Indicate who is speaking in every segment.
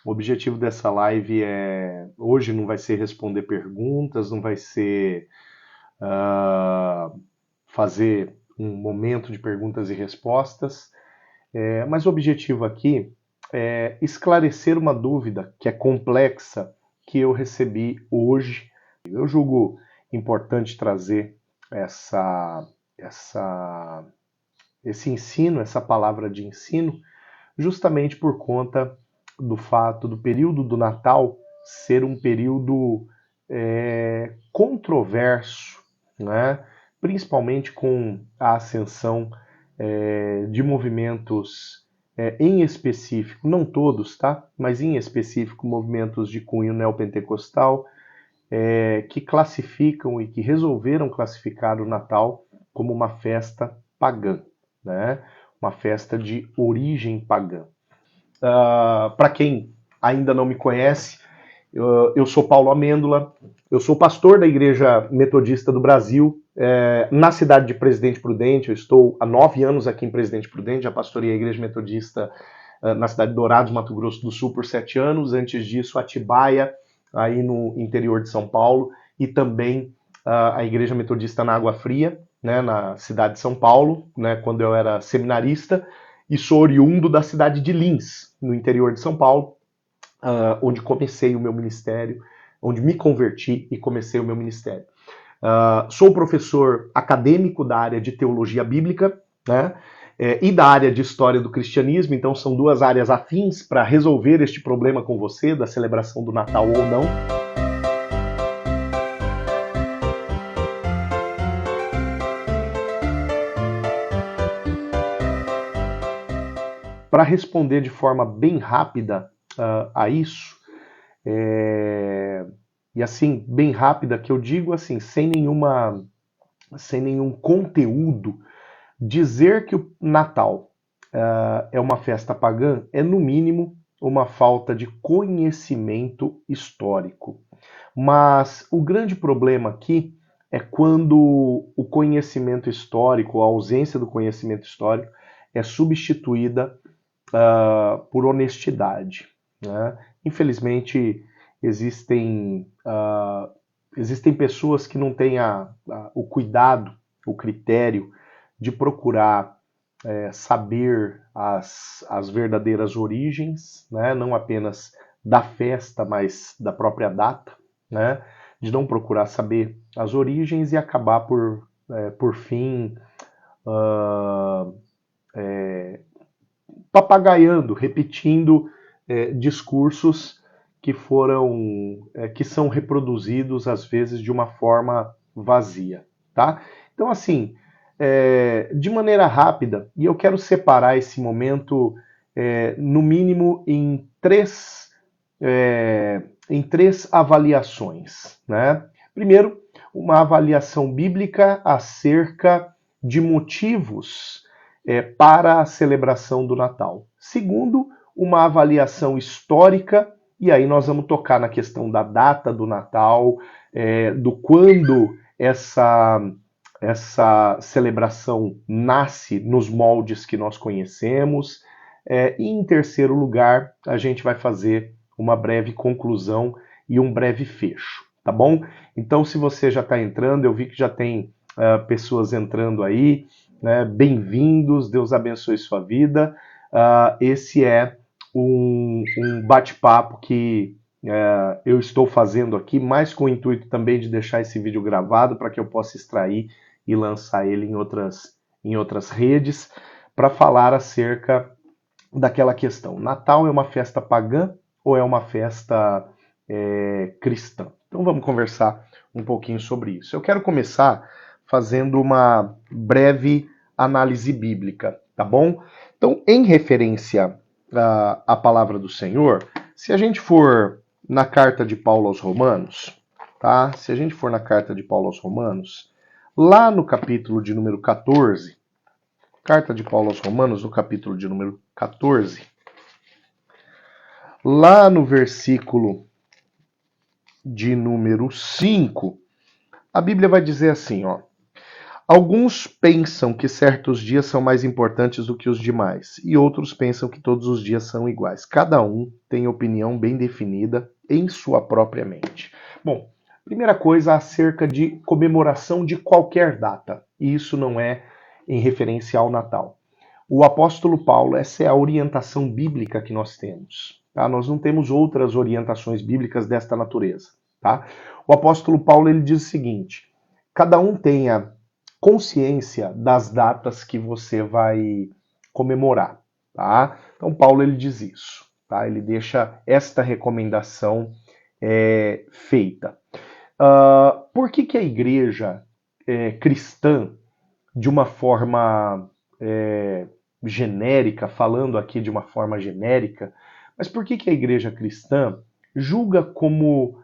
Speaker 1: O objetivo dessa live hoje não vai ser responder perguntas, não vai ser fazer um momento de perguntas e respostas, mas o objetivo aqui é esclarecer uma dúvida que é complexa que eu recebi hoje. Eu julgo importante trazer essa, essa, esse ensino, essa palavra de ensino, justamente por conta do fato do período do Natal ser um período controverso, né? Principalmente com a ascensão de movimentos em específico, não todos, tá? Mas em específico movimentos de cunho neopentecostal que classificam e que resolveram classificar o Natal como uma festa pagã, né? Uma festa de origem pagã. Para quem ainda não me conhece, eu sou Paulo Amêndola, eu sou pastor da Igreja Metodista do Brasil, na cidade de Presidente Prudente. Eu estou há 9 anos aqui em Presidente Prudente, já pastorei a Igreja Metodista na cidade de Dourados, Mato Grosso do Sul, por 7 anos. Antes disso, Atibaia, aí no interior de São Paulo, e também a Igreja Metodista na Água Fria, né, na cidade de São Paulo, né, quando eu era seminarista, e sou oriundo da cidade de Lins, no interior de São Paulo, onde comecei o meu ministério, onde me converti e comecei o meu ministério. Sou professor acadêmico da área de teologia bíblica, né, e da área de história do cristianismo, então são duas áreas afins para resolver este problema com você, da celebração do Natal ou não. Para responder de forma bem rápida a isso, e assim, bem rápida, que eu digo assim, sem nenhum conteúdo, dizer que o Natal é uma festa pagã é, no mínimo, uma falta de conhecimento histórico. Mas o grande problema aqui é quando o conhecimento histórico, a ausência do conhecimento histórico, é substituída por honestidade, né? Infelizmente, existem, existem pessoas que não têm o cuidado, o critério de procurar saber as verdadeiras origens, né? Não apenas da festa, mas da própria data, né? De não procurar saber as origens e acabar por fim, papagaiando, repetindo discursos que são reproduzidos às vezes de uma forma vazia, tá? Então assim, de maneira rápida, e eu quero separar esse momento no mínimo em três avaliações, né? Primeiro, uma avaliação bíblica acerca de motivos para a celebração do Natal. Segundo, uma avaliação histórica, e aí nós vamos tocar na questão da data do Natal, do quando essa celebração nasce nos moldes que nós conhecemos. E em terceiro lugar, a gente vai fazer uma breve conclusão e um breve fecho, tá bom? Então, se você já está entrando, eu vi que já tem pessoas entrando aí, né? Bem-vindos, Deus abençoe sua vida. Esse é um bate-papo que eu estou fazendo aqui, mais com o intuito também de deixar esse vídeo gravado para que eu possa extrair e lançar ele em outras redes, para falar acerca daquela questão. Natal é uma festa pagã ou é uma festa cristã? Então vamos conversar um pouquinho sobre isso. Eu quero começar fazendo uma breve análise bíblica, tá bom? Então, em referência à palavra do Senhor, se a gente for na carta de Paulo aos Romanos, tá? Se a gente for na carta de Paulo aos Romanos, lá no capítulo de número 14, carta de Paulo aos Romanos, no capítulo de número 14, lá no versículo de número 5, a Bíblia vai dizer assim, ó: Alguns pensam que certos dias são mais importantes do que os demais, e outros pensam que todos os dias são iguais. Cada um tem opinião bem definida em sua própria mente. Bom, primeira coisa acerca de comemoração de qualquer data, e isso não é em referência ao Natal. O apóstolo Paulo, essa é a orientação bíblica que nós temos. Tá? Nós não temos outras orientações bíblicas desta natureza. Tá? O apóstolo Paulo ele diz o seguinte: cada um tenha consciência das datas que você vai comemorar. Tá? Então Paulo ele diz isso. Tá? Ele deixa esta recomendação feita. Por que a igreja cristã, de uma forma genérica, falando aqui de uma forma genérica, mas por que a igreja cristã julga como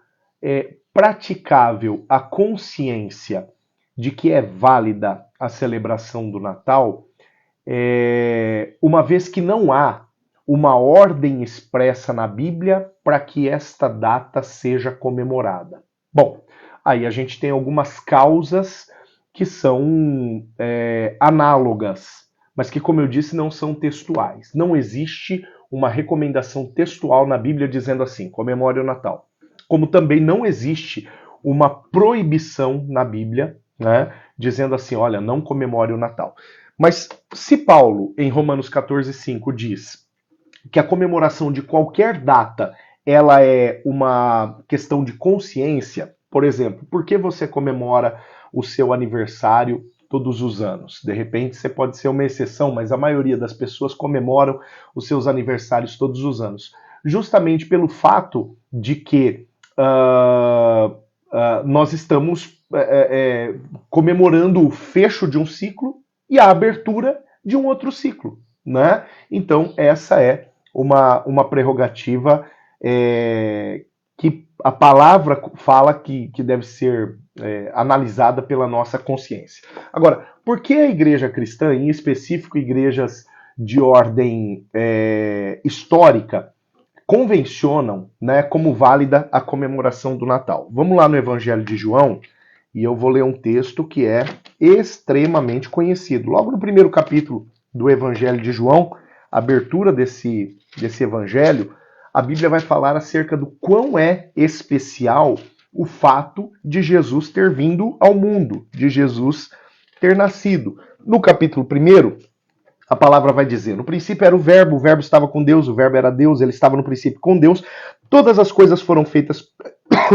Speaker 1: praticável a consciência de que é válida a celebração do Natal, uma vez que não há uma ordem expressa na Bíblia para que esta data seja comemorada? Bom, aí a gente tem algumas causas que são análogas, mas que, como eu disse, não são textuais. Não existe uma recomendação textual na Bíblia dizendo assim, comemore o Natal. Como também não existe uma proibição na Bíblia, né, dizendo assim, olha, não comemore o Natal. Mas se Paulo, em Romanos 14:5, diz que a comemoração de qualquer data ela é uma questão de consciência, por exemplo, por que você comemora o seu aniversário todos os anos? De repente você pode ser uma exceção, mas a maioria das pessoas comemoram os seus aniversários todos os anos. Justamente pelo fato de que nós estamos comemorando o fecho de um ciclo e a abertura de um outro ciclo, né? Então essa é uma prerrogativa que a palavra fala que deve ser analisada pela nossa consciência. Agora, por que a igreja cristã, em específico igrejas de ordem histórica, convencionam, né, como válida a comemoração do Natal? Vamos lá no Evangelho de João, e eu vou ler um texto que é extremamente conhecido. Logo no primeiro capítulo do Evangelho de João, a abertura desse evangelho, a Bíblia vai falar acerca do quão é especial o fato de Jesus ter vindo ao mundo, de Jesus ter nascido. No capítulo 1, a palavra vai dizer, no princípio era o verbo estava com Deus, o verbo era Deus, ele estava no princípio com Deus, todas as coisas foram feitas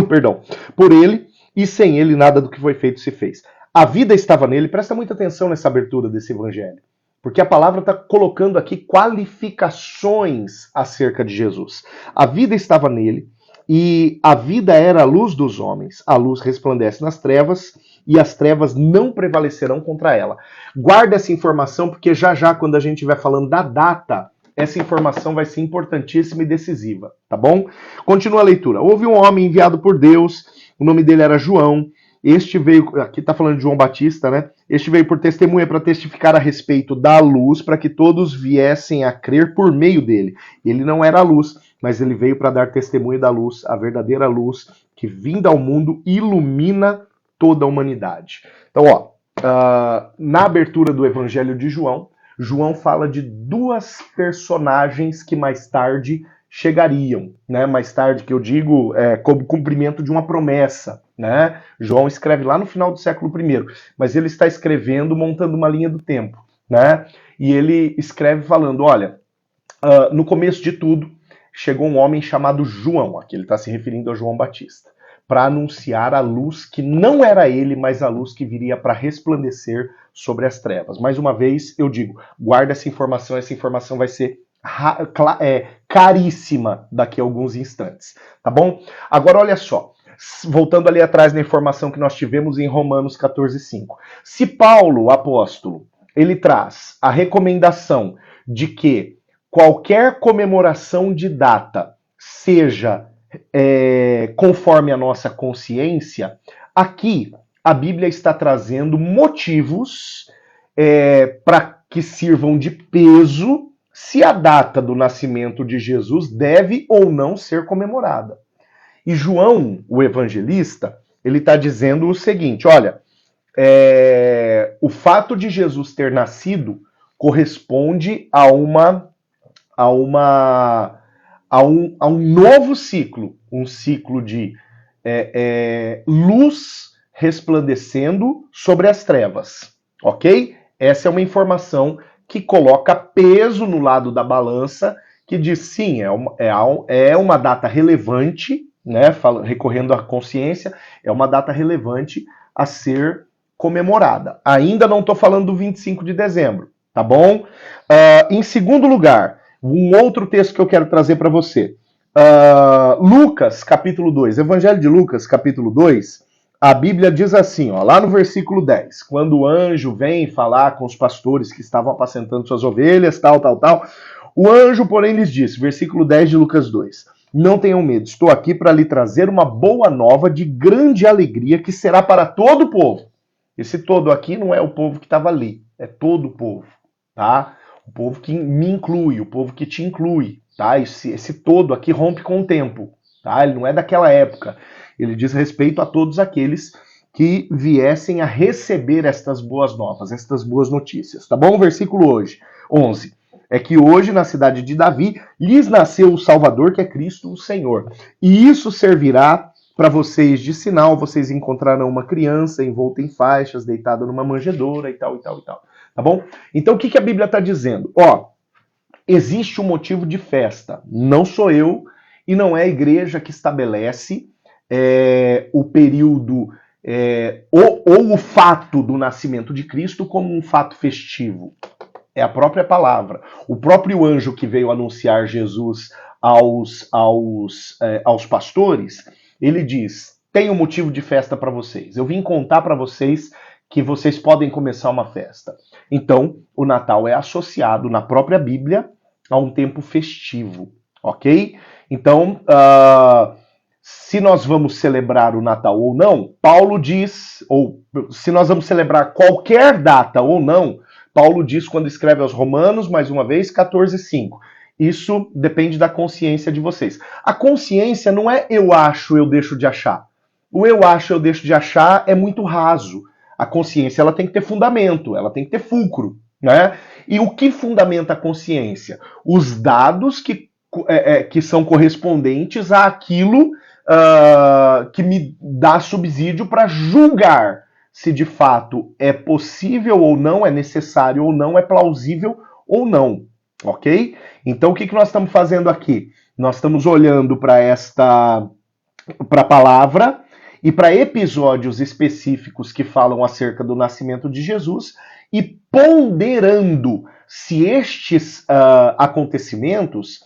Speaker 1: perdão, por ele, e sem ele nada do que foi feito se fez. A vida estava nele, presta muita atenção nessa abertura desse evangelho, porque a palavra está colocando aqui qualificações acerca de Jesus. A vida estava nele, e a vida era a luz dos homens. A luz resplandece nas trevas, e as trevas não prevalecerão contra ela. Guarda essa informação, porque já, quando a gente estiver falando da data, essa informação vai ser importantíssima e decisiva, tá bom? Continua a leitura. Houve um homem enviado por Deus, o nome dele era João. Este veio, aqui está falando de João Batista, né? Este veio por testemunha para testificar a respeito da luz, para que todos viessem a crer por meio dele. Ele não era a luz, mas ele veio para dar testemunho da luz, a verdadeira luz que, vinda ao mundo, ilumina toda a humanidade. Então, na abertura do Evangelho de João, João fala de duas personagens que mais tarde chegariam, né? Mais tarde, que eu digo, como cumprimento de uma promessa, né? João escreve lá no final do século I, mas ele está escrevendo montando uma linha do tempo, né? E ele escreve falando, olha, no começo de tudo, chegou um homem chamado João, aqui ele está se referindo a João Batista, para anunciar a luz que não era ele, mas a luz que viria para resplandecer sobre as trevas. Mais uma vez, eu digo, guarda essa informação vai ser caríssima daqui a alguns instantes, tá bom? Agora olha só, voltando ali atrás na informação que nós tivemos em Romanos 14:5. Se Paulo, o apóstolo, ele traz a recomendação de que qualquer comemoração de data seja conforme a nossa consciência, aqui a Bíblia está trazendo motivos para que sirvam de peso se a data do nascimento de Jesus deve ou não ser comemorada. E João, o evangelista, ele está dizendo o seguinte, olha, o fato de Jesus ter nascido corresponde a um novo ciclo, um ciclo de luz resplandecendo sobre as trevas, ok? Essa é uma informação que coloca peso no lado da balança, que diz sim, é uma data relevante, né? Recorrendo à consciência, é uma data relevante a ser comemorada. Ainda não estou falando do 25 de dezembro, tá bom? Em segundo lugar, um outro texto que eu quero trazer para você. Lucas, capítulo 2, Evangelho de Lucas, capítulo 2, a Bíblia diz assim, ó, lá no versículo 10, quando o anjo vem falar com os pastores que estavam apacentando suas ovelhas, tal, o anjo, porém, lhes disse, versículo 10 de Lucas 2, não tenham medo, estou aqui para lhe trazer uma boa nova de grande alegria que será para todo o povo. Esse todo aqui não é o povo que estava ali, é todo o povo, tá? O povo que me inclui, o povo que te inclui, tá? Esse todo aqui rompe com o tempo, tá? Ele não é daquela época. Ele diz respeito a todos aqueles que viessem a receber estas boas novas, estas boas notícias, tá bom? Versículo 11. É que hoje, na cidade de Davi, lhes nasceu o Salvador, que é Cristo o Senhor. E isso servirá para vocês de sinal, vocês encontrarão uma criança envolta em faixas, deitada numa manjedoura e tal. Tá bom? Então o que a Bíblia está dizendo? Ó, existe um motivo de festa. Não sou eu e não é a igreja que estabelece o período ou o fato do nascimento de Cristo como um fato festivo. É a própria palavra. O próprio anjo que veio anunciar Jesus aos pastores, ele diz, tem um motivo de festa para vocês. Eu vim contar para vocês que vocês podem começar uma festa. Então, o Natal é associado na própria Bíblia a um tempo festivo, ok? Então, se nós vamos celebrar o Natal ou não, Paulo diz, ou se nós vamos celebrar qualquer data ou não, Paulo diz quando escreve aos Romanos, mais uma vez, 14:5. Isso depende da consciência de vocês. A consciência não é eu acho, eu deixo de achar. O eu acho, eu deixo de achar é muito raso. A consciência ela tem que ter fundamento, ela tem que ter fulcro, né? E o que fundamenta a consciência? Os dados que são correspondentes àquilo que me dá subsídio para julgar se de fato é possível ou não, é necessário ou não, é plausível ou não, ok? Então o que nós estamos fazendo aqui? Nós estamos olhando para a palavra e para episódios específicos que falam acerca do nascimento de Jesus e ponderando se estes acontecimentos,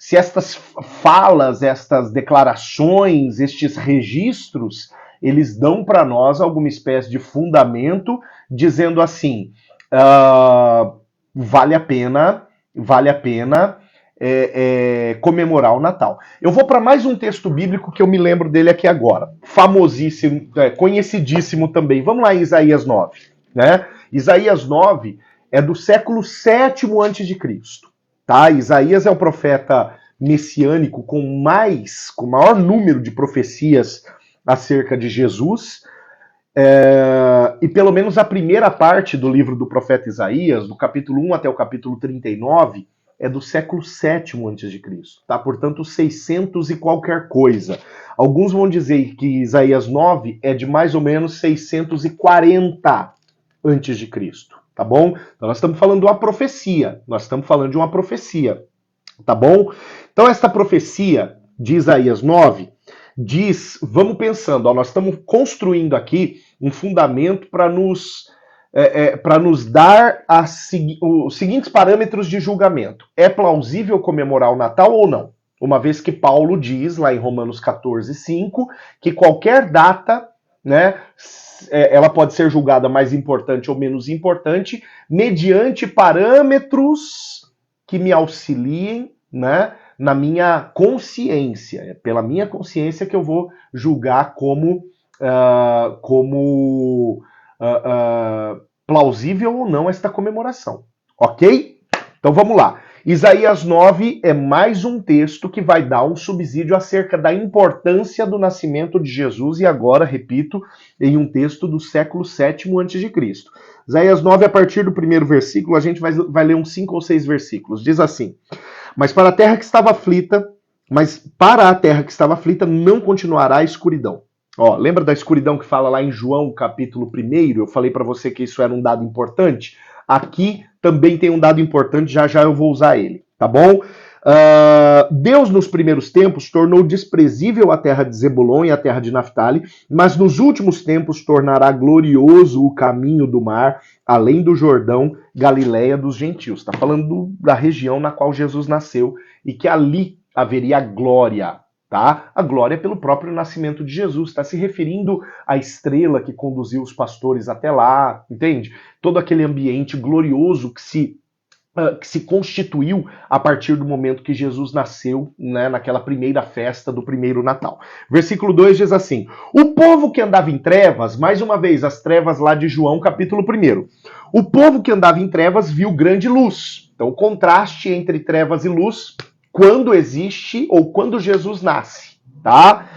Speaker 1: se estas falas, estas declarações, estes registros, eles dão para nós alguma espécie de fundamento, dizendo assim, vale a pena comemorar o Natal. Eu vou para mais um texto bíblico que eu me lembro dele aqui agora. Famosíssimo, conhecidíssimo também. Vamos lá em Isaías 9. Né? Isaías 9 é do século VII a.C. Tá? Isaías é o profeta messiânico com maior número de profecias acerca de Jesus. E pelo menos a primeira parte do livro do profeta Isaías, do capítulo 1 até o capítulo 39, é do século VII a.C., tá? Portanto, 600 e qualquer coisa. Alguns vão dizer que Isaías 9 é de mais ou menos 640 a.C., tá bom? Então nós estamos falando de uma profecia, tá bom? Então esta profecia de Isaías 9 diz, vamos pensando, nós estamos construindo aqui um fundamento para nos dar os seguintes parâmetros de julgamento. É plausível comemorar o Natal ou não? Uma vez que Paulo diz, lá em Romanos 14:5, que qualquer data, né, ela pode ser julgada mais importante ou menos importante, mediante parâmetros que me auxiliem, né, na minha consciência. É pela minha consciência que eu vou julgar como plausível ou não esta comemoração. Ok? Então vamos lá. Isaías 9 é mais um texto que vai dar um subsídio acerca da importância do nascimento de Jesus, e agora, repito, em um texto do século VII a.C. Isaías 9, a partir do primeiro versículo, a gente vai ler uns 5 ou 6 versículos. Diz assim: Mas para a terra que estava aflita, não continuará a escuridão. Ó, lembra da escuridão que fala lá em João, capítulo 1? Eu falei para você que isso era um dado importante. Aqui também tem um dado importante, já já eu vou usar ele, tá bom? Deus, nos primeiros tempos, tornou desprezível a terra de Zebulon e a terra de Naftali, mas nos últimos tempos tornará glorioso o caminho do mar, além do Jordão, Galiléia dos gentios. Está falando da região na qual Jesus nasceu e que ali haveria glória. Tá? A glória pelo próprio nascimento de Jesus, está se referindo à estrela que conduziu os pastores até lá, entende? Todo aquele ambiente glorioso que se constituiu a partir do momento que Jesus nasceu, né, naquela primeira festa do primeiro Natal. Versículo 2 diz assim: O povo que andava em trevas, mais uma vez, as trevas lá de João, capítulo 1. O povo que andava em trevas viu grande luz. Então, o contraste entre trevas e luz, quando existe ou quando Jesus nasce, tá?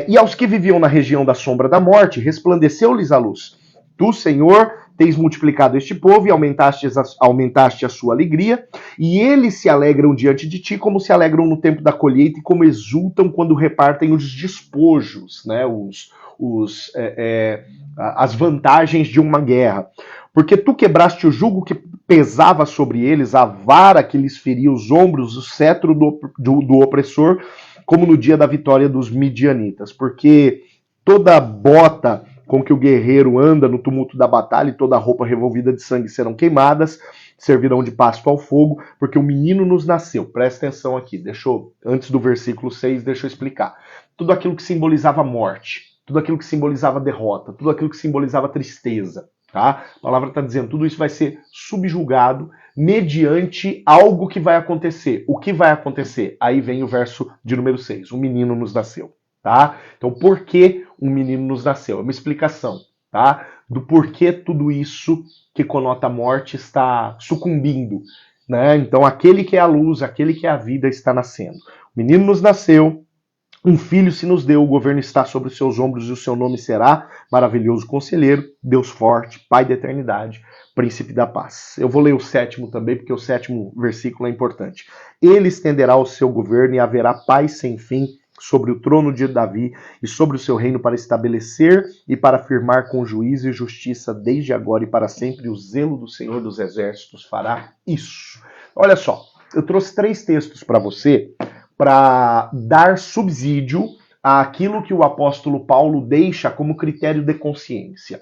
Speaker 1: E aos que viviam na região da sombra da morte, resplandeceu-lhes a luz. Tu, Senhor, tens multiplicado este povo e aumentaste a sua alegria, e eles se alegram diante de ti como se alegram no tempo da colheita e como exultam quando repartem os despojos, né? As vantagens de uma guerra. Porque tu quebraste o jugo que pesava sobre eles, a vara que lhes feria os ombros, o cetro do opressor, como no dia da vitória dos midianitas. Porque toda bota com que o guerreiro anda no tumulto da batalha e toda roupa revolvida de sangue serão queimadas, servirão de pasto ao fogo, porque o menino nos nasceu. Presta atenção aqui, antes do versículo 6, deixa eu explicar. Tudo aquilo que simbolizava morte, tudo aquilo que simbolizava derrota, tudo aquilo que simbolizava tristeza, tá? A palavra está dizendo, tudo isso vai ser subjugado mediante algo que vai acontecer. O que vai acontecer? Aí vem o verso de número 6, o menino nos nasceu. Tá? Então, por que um menino nos nasceu? É uma explicação, tá? Do porquê tudo isso que conota a morte está sucumbindo, né? Então, aquele que é a luz, aquele que é a vida está nascendo. O menino nos nasceu, um filho se nos deu, o governo está sobre os seus ombros e o seu nome será Maravilhoso Conselheiro, Deus Forte, Pai da Eternidade, Príncipe da Paz. Eu vou ler o 7º também, porque o 7º versículo é importante. Ele estenderá o seu governo e haverá paz sem fim sobre o trono de Davi e sobre o seu reino, para estabelecer e para firmar com juízo e justiça desde agora e para sempre. O zelo do Senhor dos Exércitos fará isso. Olha só, eu trouxe 3 textos para você para dar subsídio àquilo que o apóstolo Paulo deixa como critério de consciência.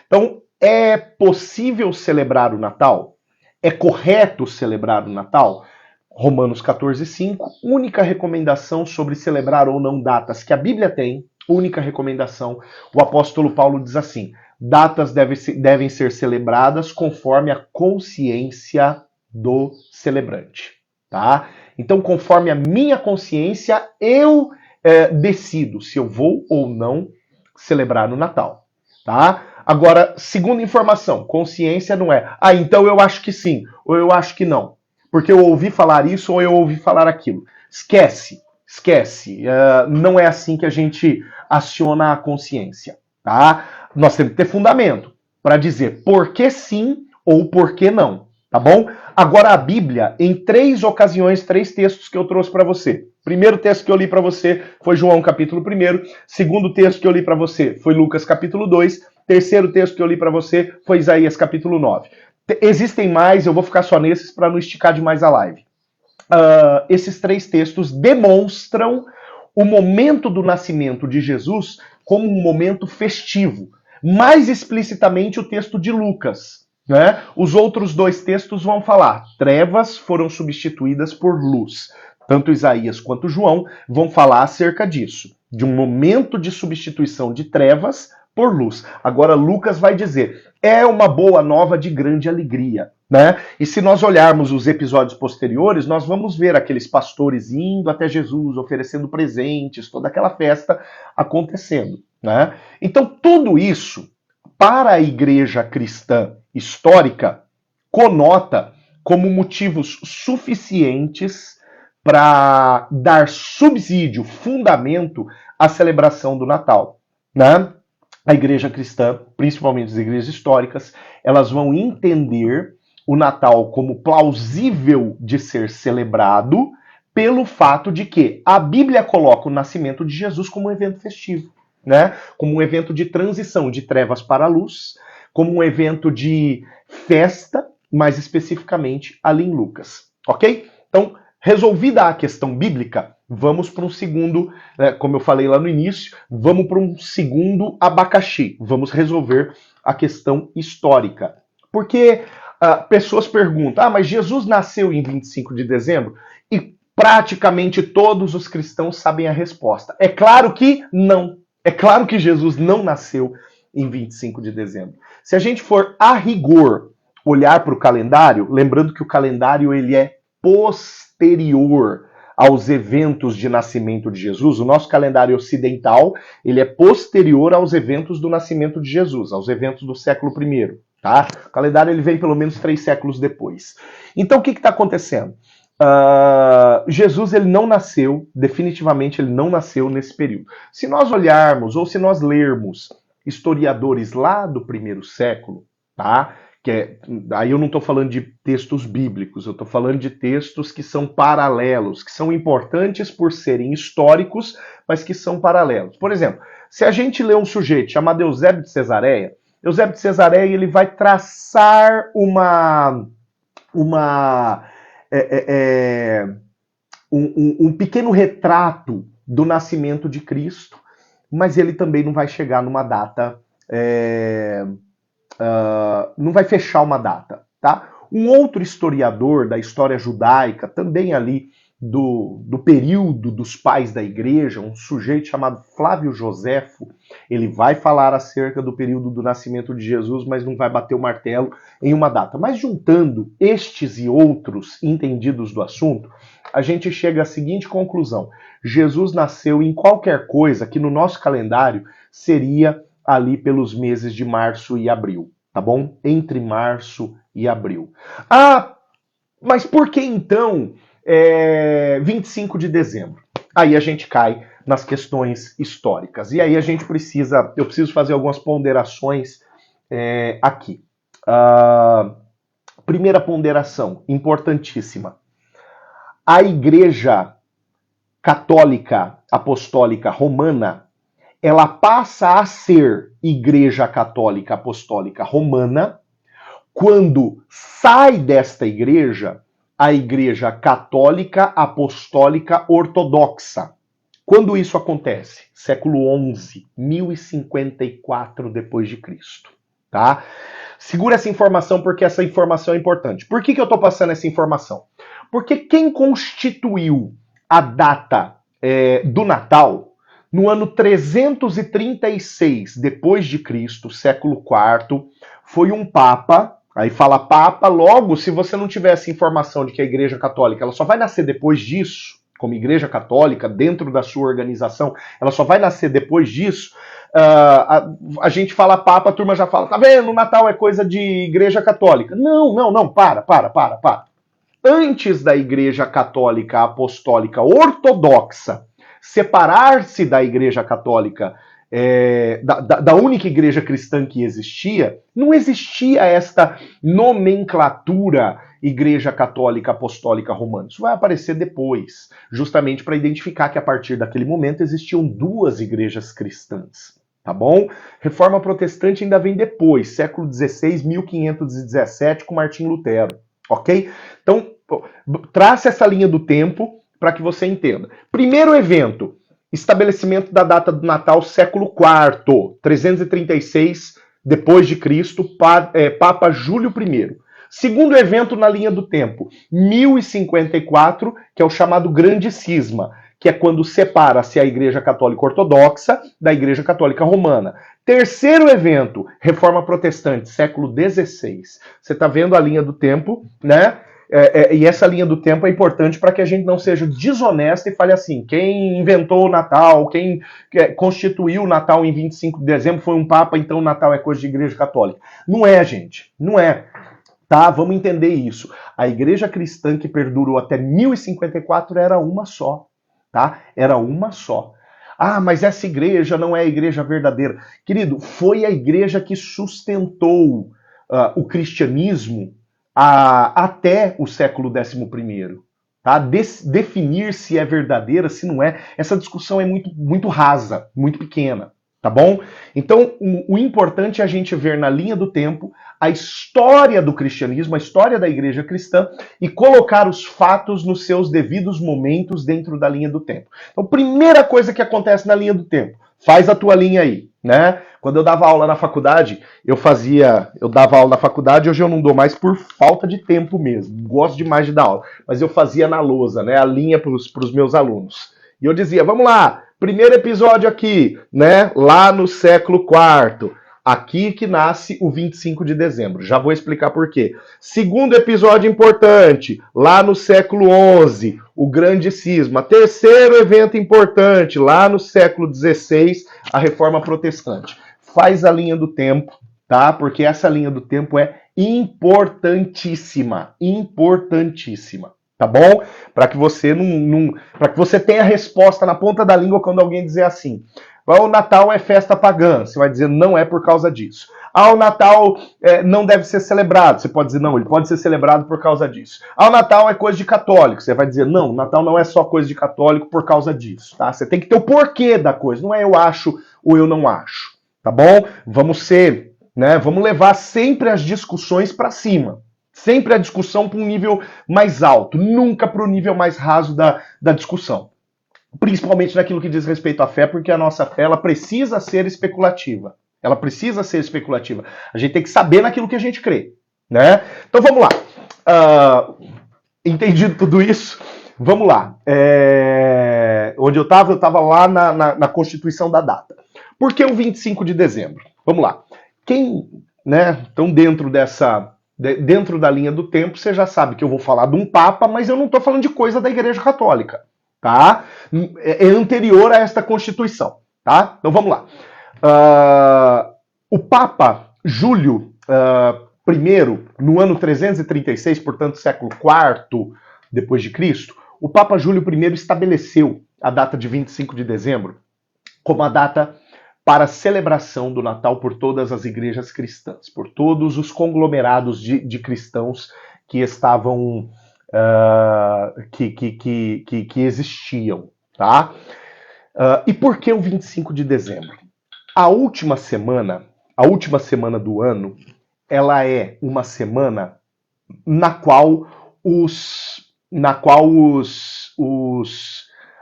Speaker 1: Então, é possível celebrar o Natal? É correto celebrar o Natal? Romanos 14:5, única recomendação sobre celebrar ou não datas que a Bíblia tem, única recomendação. O apóstolo Paulo diz assim: datas devem ser celebradas conforme a consciência do celebrante, tá? Então, conforme a minha consciência, eu decido se eu vou ou não celebrar o Natal, tá? Agora, segunda informação, consciência não é, então eu acho que sim, ou eu acho que não. Porque eu ouvi falar isso ou eu ouvi falar aquilo. Esquece. Não é assim que a gente aciona a consciência, tá? Nós temos que ter fundamento para dizer por que sim ou por que não, tá bom? Agora a Bíblia, em 3 ocasiões, 3 textos que eu trouxe para você. Primeiro texto que eu li para você foi João capítulo 1. Segundo texto que eu li para você foi Lucas capítulo 2. Terceiro texto que eu li para você foi Isaías capítulo 9. Existem mais, eu vou ficar só nesses para não esticar demais a live. Esses 3 textos demonstram o momento do nascimento de Jesus como um momento festivo. Mais explicitamente o texto de Lucas, né? Os outros 2 textos vão falar: trevas foram substituídas por luz. Tanto Isaías quanto João vão falar acerca disso, de um momento de substituição de trevas por luz. Agora Lucas vai dizer, é uma boa nova de grande alegria, né? E se nós olharmos os episódios posteriores, nós vamos ver aqueles pastores indo até Jesus, oferecendo presentes, toda aquela festa acontecendo, né? Então tudo isso, para a igreja cristã histórica, conota como motivos suficientes para dar subsídio, fundamento à celebração do Natal, né? A igreja cristã, principalmente as igrejas históricas, elas vão entender o Natal como plausível de ser celebrado pelo fato de que a Bíblia coloca o nascimento de Jesus como um evento festivo, né? Como um evento de transição de trevas para a luz, como um evento de festa, mais especificamente ali em Lucas, ok? Então, resolvida a questão bíblica, vamos para um segundo, como eu falei lá no início, vamos para um segundo abacaxi. Vamos resolver a questão histórica. Porque pessoas perguntam, mas Jesus nasceu em 25 de dezembro? E praticamente todos os cristãos sabem a resposta. É claro que não. É claro que Jesus não nasceu em 25 de dezembro. Se a gente for a rigor olhar para o calendário, lembrando que o calendário ele é posterior aos eventos de nascimento de Jesus, o nosso calendário ocidental ele é posterior aos eventos do nascimento de Jesus, aos eventos do século I. Tá? O calendário ele vem pelo menos 3 séculos depois. Então o que está acontecendo? Jesus ele não nasceu, definitivamente ele não nasceu nesse período. Se nós olharmos ou se nós lermos historiadores lá do primeiro século, tá? Aí eu não estou falando de textos bíblicos, eu estou falando de textos que são paralelos, que são importantes por serem históricos, mas que são paralelos. Por exemplo, se a gente lê um sujeito chamado Eusébio de Cesareia ele vai traçar um pequeno retrato do nascimento de Cristo, mas ele também não vai chegar numa data, não vai fechar uma data, tá? Um outro historiador da história judaica, também ali do período dos pais da igreja, um sujeito chamado Flávio Joséfo, ele vai falar acerca do período do nascimento de Jesus, mas não vai bater o martelo em uma data. Mas juntando estes e outros entendidos do assunto, a gente chega à seguinte conclusão: Jesus nasceu em qualquer coisa que no nosso calendário seria ali pelos meses de março e abril, tá bom? Entre março e abril. Mas por que então 25 de dezembro? Aí a gente cai nas questões históricas. E aí eu preciso fazer algumas ponderações aqui. Primeira ponderação, importantíssima. A Igreja Católica Apostólica Romana, ela passa a ser Igreja Católica Apostólica Romana quando sai desta igreja a Igreja Católica Apostólica Ortodoxa. Quando isso acontece? Século XI, 1054 depois de Cristo, tá? Segura essa informação porque essa informação é importante. Por que eu estou passando essa informação? Porque quem constituiu a data do Natal no ano 336 depois de Cristo, século IV, foi um papa. Aí fala papa, logo, se você não tiver essa informação de que a Igreja Católica ela só vai nascer depois disso, como Igreja Católica, dentro da sua organização, ela só vai nascer depois disso, a gente fala papa, a turma já fala, tá vendo, o Natal é coisa de Igreja Católica. Não, para. Antes da Igreja Católica Apostólica Ortodoxa separar-se da Igreja Católica, da única igreja cristã que existia, não existia esta nomenclatura Igreja Católica Apostólica Romana. Isso vai aparecer depois, justamente para identificar que a partir daquele momento existiam 2 igrejas cristãs, tá bom? Reforma Protestante ainda vem depois, século XVI, 1517, com Martim Lutero, ok? Então, trace essa linha do tempo para que você entenda. Primeiro evento, estabelecimento da data do Natal, século IV, 336 depois de Cristo, Papa Júlio I. Segundo evento na linha do tempo, 1054, que é o chamado Grande Cisma, que é quando separa-se a Igreja Católica Ortodoxa da Igreja Católica Romana. Terceiro evento, Reforma Protestante, século XVI. Você está vendo a linha do tempo, né? E essa linha do tempo é importante para que a gente não seja desonesto e fale assim, quem inventou o Natal, quem constituiu o Natal em 25 de dezembro foi um Papa, então o Natal é coisa de Igreja Católica. Não é, gente, não é. Tá? Vamos entender isso. A igreja cristã que perdurou até 1054 era uma só, tá? Era uma só. Ah, mas essa igreja não é a igreja verdadeira. Querido, foi a igreja que sustentou o cristianismo até o século XI. Tá? Definir se é verdadeira, se não é, essa discussão é muito rasa, muito pequena. Tá bom? Então, o importante é a gente ver na linha do tempo a história do cristianismo, a história da igreja cristã e colocar os fatos nos seus devidos momentos dentro da linha do tempo. Então, primeira coisa que acontece na linha do tempo, faz a tua linha aí, né? Quando eu dava aula na faculdade, eu dava aula na faculdade, hoje eu não dou mais por falta de tempo mesmo, gosto demais de dar aula, mas eu fazia na lousa, né? A linha para os meus alunos. E eu dizia, vamos lá, primeiro episódio aqui, né? Lá no século IV. Aqui que nasce o 25 de dezembro. Já vou explicar por quê. Segundo episódio importante, lá no século XI, o grande cisma. Terceiro evento importante, lá no século XVI, a reforma protestante. Faz a linha do tempo, tá? Porque essa linha do tempo é importantíssima. Importantíssima. Tá bom? Para que você para que você tenha a resposta na ponta da língua quando alguém dizer assim: o Natal é festa pagã. Você vai dizer, não é por causa disso. O Natal não deve ser celebrado. Você pode dizer, não, ele pode ser celebrado por causa disso. O Natal é coisa de católico. Você vai dizer, não, o Natal não é só coisa de católico por causa disso. Tá? Você tem que ter o porquê da coisa. Não é eu acho ou eu não acho. Tá bom? Vamos levar sempre as discussões para cima. Sempre a discussão para um nível mais alto, nunca para o nível mais raso da discussão. Principalmente naquilo que diz respeito à fé, porque a nossa fé ela precisa ser especulativa. Ela precisa ser especulativa. A gente tem que saber naquilo que a gente crê. Né? Então vamos lá. Entendido tudo isso? Vamos lá. Onde eu estava lá na constituição da data. Por que o 25 de dezembro? Vamos lá. Então dentro da linha do tempo, você já sabe que eu vou falar de um Papa, mas eu não estou falando de coisa da Igreja Católica. Tá? É anterior a esta Constituição. Tá? Então vamos lá. O Papa Júlio I, no ano 336, portanto século IV depois de Cristo, o Papa Júlio I estabeleceu a data de 25 de dezembro como a data para a celebração do Natal por todas as igrejas cristãs, por todos os conglomerados de cristãos que estavam que existiam, tá? E por que o 25 de dezembro? A última semana do ano, ela é uma semana na qual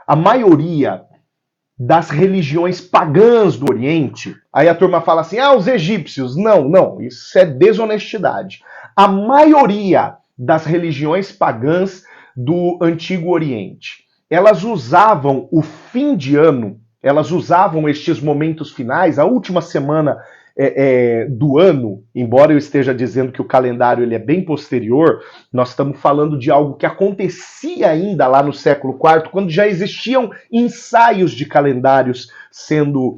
Speaker 1: a maioria das religiões pagãs do Oriente, aí a turma fala assim, os egípcios. Não, isso é desonestidade. A maioria das religiões pagãs do Antigo Oriente, elas usavam o fim de ano, elas usavam estes momentos finais, a última semana do ano, embora eu esteja dizendo que o calendário ele é bem posterior, nós estamos falando de algo que acontecia ainda lá no século IV, quando já existiam ensaios de calendários sendo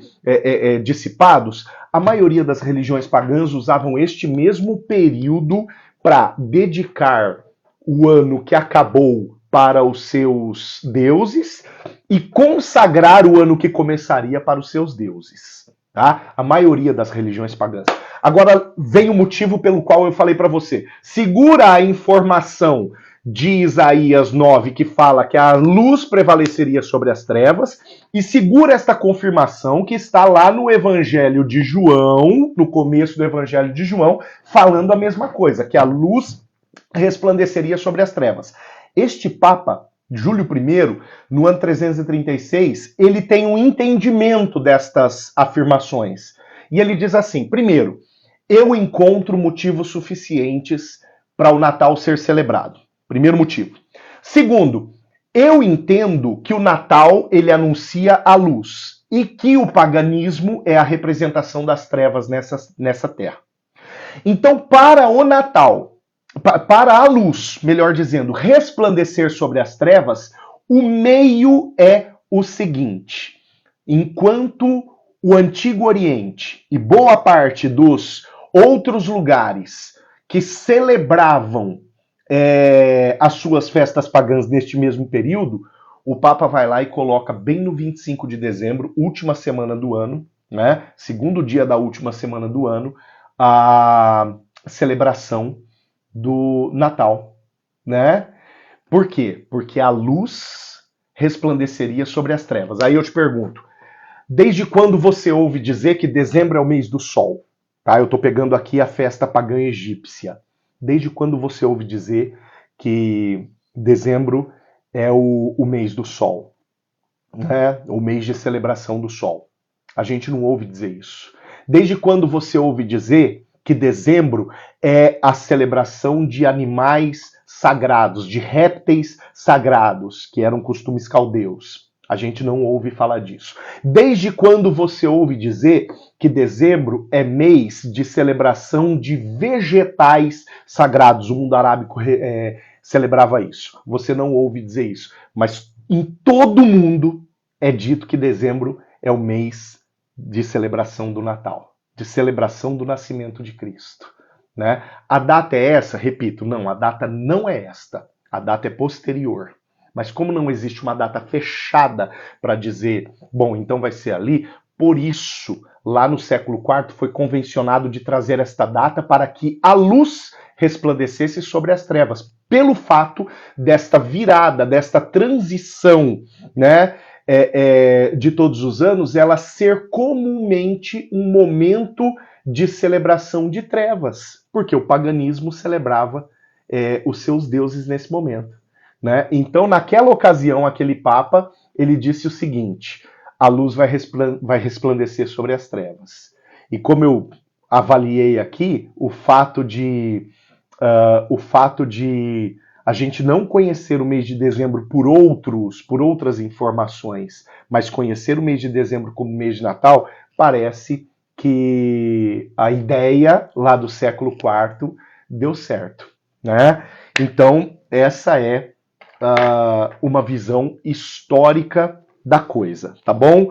Speaker 1: dissipados. A maioria das religiões pagãs usavam este mesmo período para dedicar o ano que acabou para os seus deuses e consagrar o ano que começaria para os seus deuses. Tá? A maioria das religiões pagãs. Agora vem o motivo pelo qual eu falei para você. Segura a informação de Isaías 9, que fala que a luz prevaleceria sobre as trevas, e segura esta confirmação que está lá no Evangelho de João, no começo do Evangelho de João, falando a mesma coisa, que a luz resplandeceria sobre as trevas. Este Papa, Júlio I, no ano 336, ele tem um entendimento destas afirmações. E ele diz assim, primeiro, eu encontro motivos suficientes para o Natal ser celebrado. Primeiro motivo. Segundo, eu entendo que o Natal ele anuncia a luz e que o paganismo é a representação das trevas nessa terra. Então, para o Natal, para a luz, melhor dizendo, resplandecer sobre as trevas, o meio é o seguinte: enquanto o Antigo Oriente e boa parte dos outros lugares que celebravam as suas festas pagãs neste mesmo período, o Papa vai lá e coloca bem no 25 de dezembro, última semana do ano, né, segundo dia da última semana do ano, a celebração do Natal, né? Por quê? Porque a luz resplandeceria sobre as trevas. Aí eu te pergunto, desde quando você ouve dizer que dezembro é o mês do sol? Tá? Eu estou pegando aqui a festa pagã egípcia. Desde quando você ouve dizer que dezembro é o mês do sol, né? O mês de celebração do sol? A gente não ouve dizer isso. Desde quando você ouve dizer que dezembro é a celebração de animais sagrados, de répteis sagrados, que eram costumes caldeus? A gente não ouve falar disso. Desde quando você ouve dizer que dezembro é mês de celebração de vegetais sagrados? O mundo arábico celebrava isso. Você não ouve dizer isso. Mas em todo o mundo é dito que dezembro é o mês de celebração do Natal, de celebração do nascimento de Cristo, né? A data é essa? Repito, não, a data não é esta. A data é posterior. Mas como não existe uma data fechada para dizer, bom, então vai ser ali, por isso, lá no século IV foi convencionado de trazer esta data para que a luz resplandecesse sobre as trevas, pelo fato desta virada, desta transição, né, de todos os anos, ela ser comumente um momento de celebração de trevas, porque o paganismo celebrava os seus deuses nesse momento, né? Então, naquela ocasião, aquele Papa, ele disse o seguinte: a luz vai resplandecer sobre as trevas. E como eu avaliei aqui, o fato de a gente não conhecer o mês de dezembro por outras informações, mas conhecer o mês de dezembro como mês de Natal, parece que a ideia lá do século IV deu certo, né? Então, essa é uma visão histórica da coisa, tá bom?